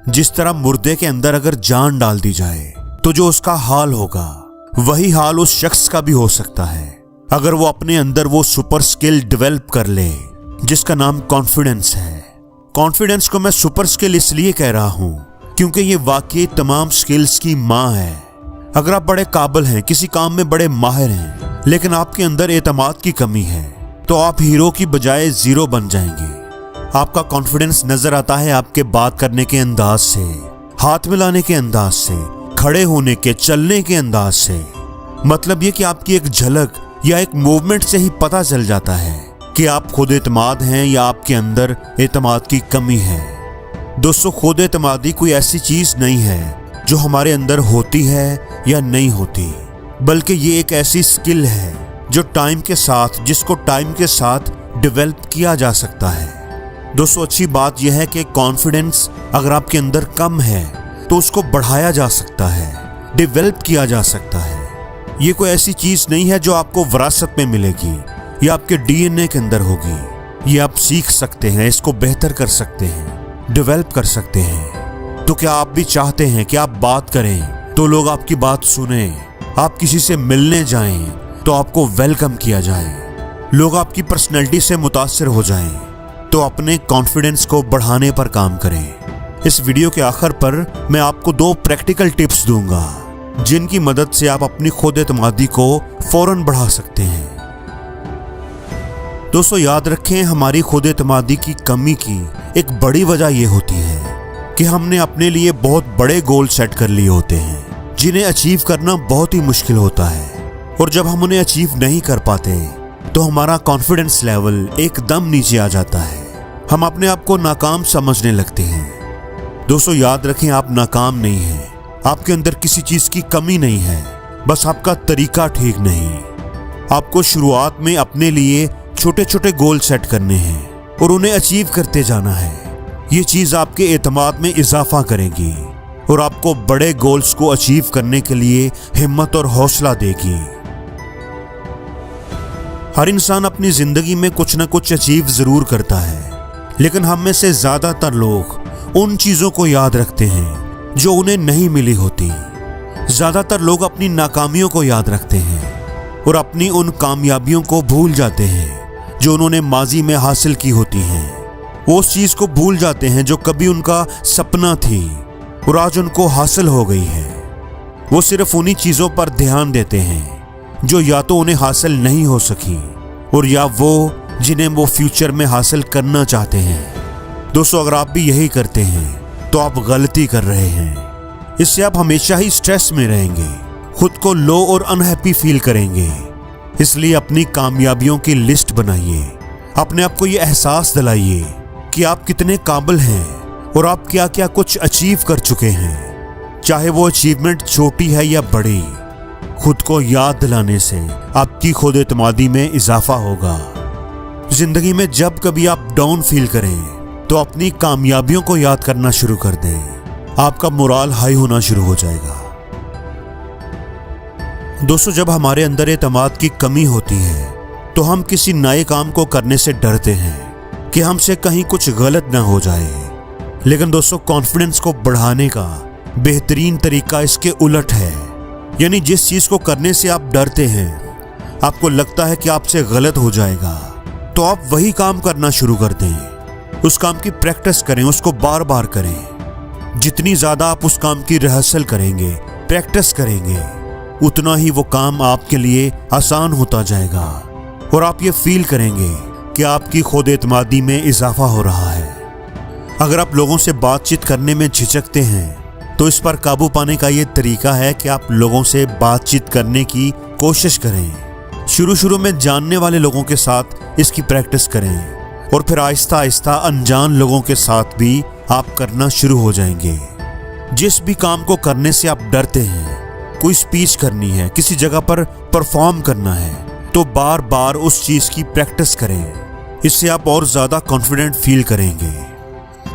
जिस तरह मुर्दे के अंदर अगर जान डाल दी जाए तो जो उसका हाल होगा वही हाल उस शख्स का भी हो सकता है अगर वो अपने अंदर वो सुपर स्किल डेवलप कर ले जिसका नाम कॉन्फिडेंस है। कॉन्फिडेंस को मैं सुपर स्किल इसलिए कह रहा हूं क्योंकि ये वाकई तमाम स्किल्स की माँ है। अगर आप बड़े काबिल हैं, किसी काम में बड़े माहिर हैं, लेकिन आपके अंदर एतमाद की कमी है तो आप हीरो की बजाय जीरो बन जाएंगे। आपका कॉन्फिडेंस नजर आता है आपके बात करने के अंदाज से, हाथ मिलाने के अंदाज से, खड़े होने के, चलने के अंदाज से। मतलब ये कि आपकी एक झलक या एक मूवमेंट से ही पता चल जाता है कि आप खुद एतमाद हैं या आपके अंदर एतमाद की कमी है। दोस्तों, खुद एतमादी कोई ऐसी चीज नहीं है जो हमारे अंदर होती है या नहीं होती, बल्कि ये एक ऐसी स्किल है जो जिसको टाइम के साथ डेवलप किया जा सकता है। दोस्तों, अच्छी बात यह है कि कॉन्फिडेंस अगर आपके अंदर कम है तो उसको बढ़ाया जा सकता है, डेवलप किया जा सकता है। ये कोई ऐसी चीज नहीं है जो आपको विरासत में मिलेगी या आपके डीएनए के अंदर होगी। ये आप सीख सकते हैं, इसको बेहतर कर सकते हैं, डेवलप कर सकते हैं। तो क्या आप भी चाहते हैं कि आप बात करें तो लोग आपकी बात सुने, आप किसी से मिलने जाएं तो आपको वेलकम किया जाए, लोग आपकी पर्सनैलिटी से मुतासिर हो जाएं, तो अपने कॉन्फिडेंस को बढ़ाने पर काम करें। इस वीडियो के आखिर पर मैं आपको 2 प्रैक्टिकल टिप्स दूंगा जिनकी मदद से आप अपनी खुद एतमादी को फौरन बढ़ा सकते हैं। दोस्तों, याद रखें, हमारी खुद एतमादी की कमी की एक बड़ी वजह यह होती है कि हमने अपने लिए बहुत बड़े गोल सेट कर लिए होते हैं जिन्हें अचीव करना बहुत ही मुश्किल होता है। और जब हम उन्हें अचीव नहीं कर पाते तो हमारा कॉन्फिडेंस लेवल एकदम नीचे आ जाता है, हम अपने आप को नाकाम समझने लगते हैं। दोस्तों, याद रखें, आप नाकाम नहीं हैं, आपके अंदर किसी चीज की कमी नहीं है, बस आपका तरीका ठीक नहीं। आपको शुरुआत में अपने लिए छोटे छोटे गोल सेट करने हैं और उन्हें अचीव करते जाना है। ये चीज आपके एतमाद में इजाफा करेगी और आपको बड़े गोल्स को अचीव करने के लिए हिम्मत और हौसला देगी। हर इंसान अपनी जिंदगी में कुछ न कुछ अचीव जरूर करता है, लेकिन हम में से ज्यादातर लोग उन चीजों को याद रखते हैं जो उन्हें नहीं मिली होती। ज्यादातर लोग अपनी नाकामियों को याद रखते हैं और अपनी उन कामयाबियों को भूल जाते हैं जो उन्होंने माजी में हासिल की होती हैं। वो उस चीज को भूल जाते हैं जो कभी उनका सपना थी और आज उनको हासिल हो गई है। वो सिर्फ उन्हीं चीजों पर ध्यान देते हैं जो या तो उन्हें हासिल नहीं हो सकी और या वो जिन्हें वो फ्यूचर में हासिल करना चाहते हैं। दोस्तों, अगर आप भी यही करते हैं तो आप गलती कर रहे हैं। इससे आप हमेशा ही स्ट्रेस में रहेंगे, खुद को लो और अनहैप्पी फील करेंगे। इसलिए अपनी कामयाबियों की लिस्ट बनाइए, अपने आप को ये एहसास दिलाइए कि आप कितने काबिल हैं और आप क्या क्या कुछ अचीव कर चुके हैं, चाहे वो अचीवमेंट छोटी है या बड़ी। खुद को याद दिलाने से आपकी खुद एतमादी में इजाफा होगा। जिंदगी में जब कभी आप डाउन फील करें तो अपनी कामयाबियों को याद करना शुरू कर दें, आपका मोराल हाई होना शुरू हो जाएगा। दोस्तों, जब हमारे अंदर एतमाद की कमी होती है तो हम किसी नए काम को करने से डरते हैं कि हमसे कहीं कुछ गलत ना हो जाए। लेकिन दोस्तों, कॉन्फिडेंस को बढ़ाने का बेहतरीन तरीका इसके उलट है। यानी जिस चीज को करने से आप डरते हैं, आपको लगता है कि आपसे गलत हो जाएगा, तो आप वही काम करना शुरू कर दें। उस काम की प्रैक्टिस करें, उसको बार बार करें। जितनी ज्यादा आप उस काम की रिहर्सल करेंगे, प्रैक्टिस करेंगे, उतना ही वो काम आपके लिए आसान होता जाएगा और आप ये फील करेंगे कि आपकी खुद एतमादी में इजाफा हो रहा है। अगर आप लोगों से बातचीत करने में झिझकते हैं तो इस पर काबू पाने का ये तरीका है कि आप लोगों से बातचीत करने की कोशिश करें। शुरू में जानने वाले लोगों के साथ इसकी प्रैक्टिस करें और फिर आहिस्ता आहिस्ता अनजान लोगों के साथ भी आप करना शुरू हो जाएंगे। जिस भी काम को करने से आप डरते हैं, कोई स्पीच करनी है, किसी जगह पर परफॉर्म करना है, तो बार बार उस चीज की प्रैक्टिस करें। इससे आप और ज्यादा कॉन्फिडेंट फील करेंगे।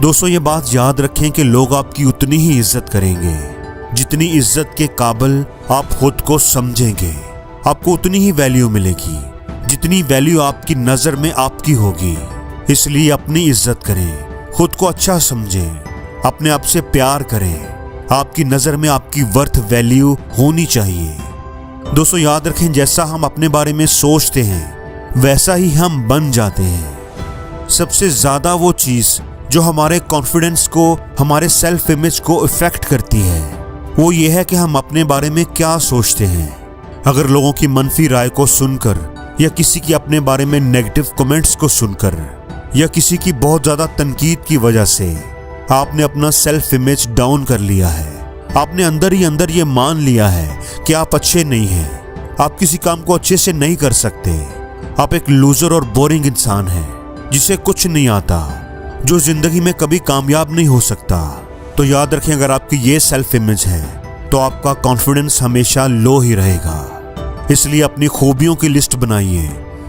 दोस्तों, ये बात याद रखें कि लोग आपकी उतनी ही इज्जत करेंगे जितनी इज्जत के काबिल आप खुद को समझेंगे। आपको उतनी ही वैल्यू मिलेगी जितनी वैल्यू आपकी नजर में आपकी होगी। इसलिए अपनी इज्जत करें, खुद को अच्छा समझें अपने आप से प्यार करें। आपकी नजर में आपकी वर्थ वैल्यू होनी चाहिए। दोस्तों याद रखें, जैसा हम अपने बारे में सोचते हैं वैसा ही हम बन जाते हैं। सबसे ज्यादा वो चीज जो हमारे कॉन्फिडेंस को, हमारे सेल्फ इमेज को इफेक्ट करती है, वो ये है कि हम अपने बारे में क्या सोचते हैं। अगर लोगों की मनफी राय को सुनकर या किसी की अपने बारे में नेगेटिव कमेंट्स को सुनकर या किसी की बहुत ज्यादा तनकीद की वजह से आपने अपना सेल्फ इमेज डाउन कर लिया है, आपने अंदर ही अंदर ये मान लिया है कि आप अच्छे नहीं हैं, आप किसी काम को अच्छे से नहीं कर सकते, आप एक लूजर और बोरिंग इंसान हैं जिसे कुछ नहीं आता, जो जिंदगी में कभी कामयाब नहीं हो सकता, तो याद रखें, अगर आपकी ये सेल्फ इमेज है तो आपका कॉन्फिडेंस हमेशा लो ही रहेगा। इसलिए अपनी खूबियों की लिस्ट बनाइए,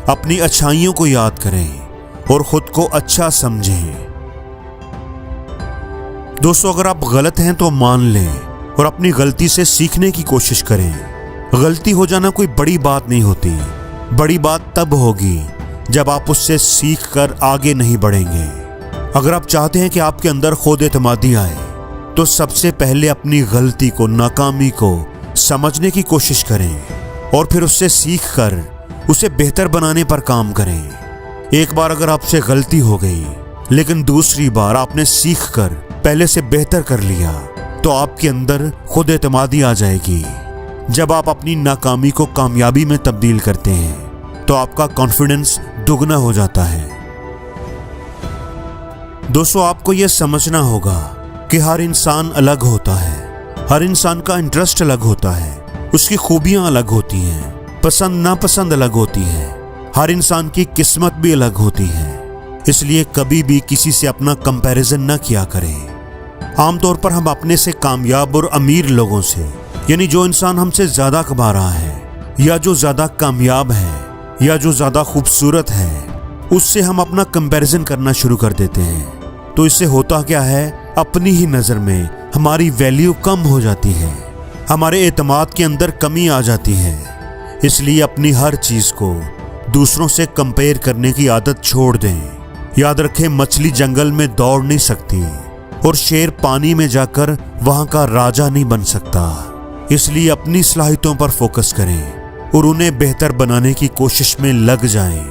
अपनी अच्छाइयों को याद करें और खुद को अच्छा समझें। दोस्तों अगर आप गलत हैं तो मान लें और अपनी गलती से सीखने की कोशिश करें। गलती हो जाना कोई बड़ी बात नहीं होती, बड़ी बात तब होगी जब आप उससे सीख कर आगे नहीं बढ़ेंगे। अगर आप चाहते हैं कि आपके अंदर खुद एतमादी आए तो सबसे पहले अपनी गलती को, नाकामी को समझने की कोशिश करें और फिर उससे सीख कर उसे बेहतर बनाने पर काम करें। एक बार अगर आपसे गलती हो गई लेकिन दूसरी बार आपने सीख कर पहले से बेहतर कर लिया तो आपके अंदर खुद एतमादी आ जाएगी। जब आप अपनी नाकामी को कामयाबी में तब्दील करते हैं तो आपका कॉन्फिडेंस दुगना हो जाता है। दोस्तों आपको यह समझना होगा कि हर इंसान अलग होता है, हर इंसान का इंटरेस्ट अलग होता है, उसकी खूबियां अलग होती हैं, पसंद नापसंद अलग होती है, हर इंसान की किस्मत भी अलग होती है। इसलिए कभी भी किसी से अपना कंपैरिजन न किया करें। आमतौर पर हम अपने से कामयाब और अमीर लोगों से, यानी जो इंसान हमसे ज्यादा कमा रहा है या जो ज्यादा कामयाब है या जो ज्यादा खूबसूरत है, उससे हम अपना कंपैरिजन करना शुरू कर देते हैं। तो इससे होता क्या है, अपनी ही नजर में हमारी वैल्यू कम हो जाती है, हमारे एतमाद के अंदर कमी आ जाती है। इसलिए अपनी हर चीज को दूसरों से कंपेयर करने की आदत छोड़ दें। याद रखें, मछली जंगल में दौड़ नहीं सकती और शेर पानी में जाकर वहां का राजा नहीं बन सकता। इसलिए अपनी सलाहियतों पर फोकस करें और उन्हें बेहतर बनाने की कोशिश में लग जाएं।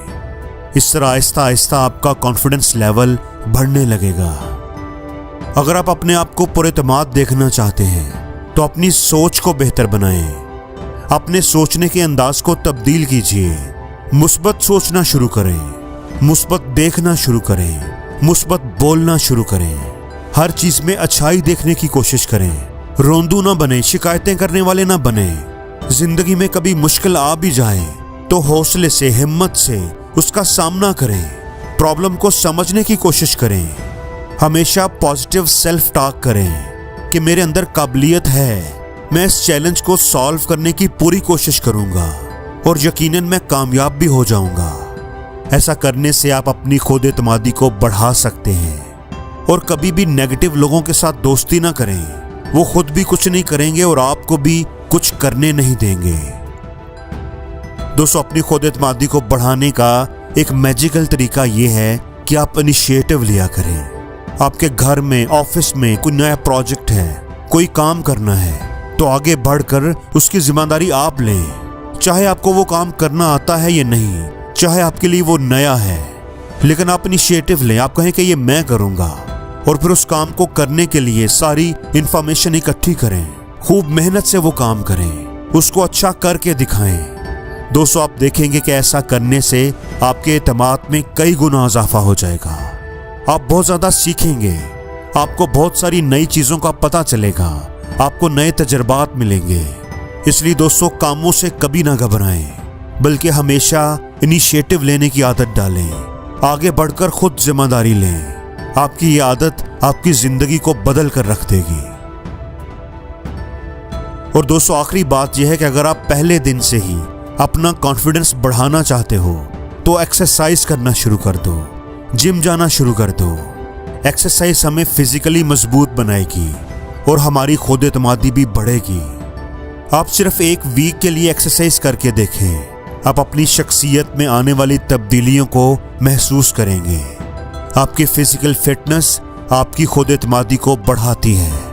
इस तरह आहिस्ता आहिस्ता आपका कॉन्फिडेंस लेवल बढ़ने लगेगा। अगर आप अपने आप को पुरएतमाद देखना चाहते हैं तो अपनी सोच को बेहतर बनाएं, अपने सोचने के अंदाज को तब्दील कीजिए, मुस्बत सोचना शुरू करें, मुस्बत देखना शुरू करें, मुस्बत बोलना शुरू करें, हर चीज में अच्छाई देखने की कोशिश करें, रोंदू ना बने, शिकायतें करने वाले ना बने। जिंदगी में कभी मुश्किल आ भी जाए तो हौसले से, हिम्मत से उसका सामना करें, प्रॉब्लम को समझने की कोशिश करें, हमेशा पॉजिटिव सेल्फ टॉक करें कि मेरे अंदर काबिलियत है, मैं इस चैलेंज को सॉल्व करने की पूरी कोशिश करूंगा और यकीनन मैं कामयाब भी हो जाऊंगा। ऐसा करने से आप अपनी खुद एतमादी को बढ़ा सकते हैं। और कभी भी नेगेटिव लोगों के साथ दोस्ती ना करें, वो खुद भी कुछ नहीं करेंगे और आपको भी कुछ करने नहीं देंगे। दोस्तों अपनी खुद एतमादी को बढ़ाने का एक मैजिकल तरीका ये है कि आप इनिशिएटिव लिया करें। आपके घर में, ऑफिस में कोई नया प्रोजेक्ट है, कोई काम करना है तो आगे बढ़कर उसकी जिम्मेदारी आप लें। चाहे आपको वो काम करना आता है या नहीं, चाहे आपके लिए वो नया है, लेकिन आप इनिशिएटिव लें। आप कहें कि ये मैं करूंगा और फिर उस काम को करने के लिए सारी इंफॉर्मेशन इकट्ठी करें, खूब मेहनत से वो काम करें, उसको अच्छा करके दिखाएं। दोस्तों आप देखेंगे कि ऐसा करने से आपके एतमाद में कई गुना इजाफा हो जाएगा। आप बहुत ज्यादा सीखेंगे, आपको बहुत सारी नई चीजों का पता चलेगा, आपको नए तजर्बात मिलेंगे। इसलिए दोस्तों कामों से कभी ना घबराएं, बल्कि हमेशा इनिशिएटिव लेने की आदत डालें, आगे बढ़कर खुद जिम्मेदारी लें। आपकी ये आदत आपकी जिंदगी को बदल कर रख देगी। और दोस्तों आखिरी बात यह है कि अगर आप पहले दिन से ही अपना कॉन्फिडेंस बढ़ाना चाहते हो तो एक्सरसाइज करना शुरू कर दो, जिम जाना शुरू कर दो। एक्सरसाइज हमें फिजिकली मजबूत बनाएगी और हमारी खुद एतमादी भी बढ़ेगी। आप सिर्फ एक वीक के लिए एक्सरसाइज करके देखें, आप अपनी शख्सियत में आने वाली तब्दीलियों को महसूस करेंगे। आपकी फिजिकल फिटनेस आपकी खुद एतमादी को बढ़ाती है।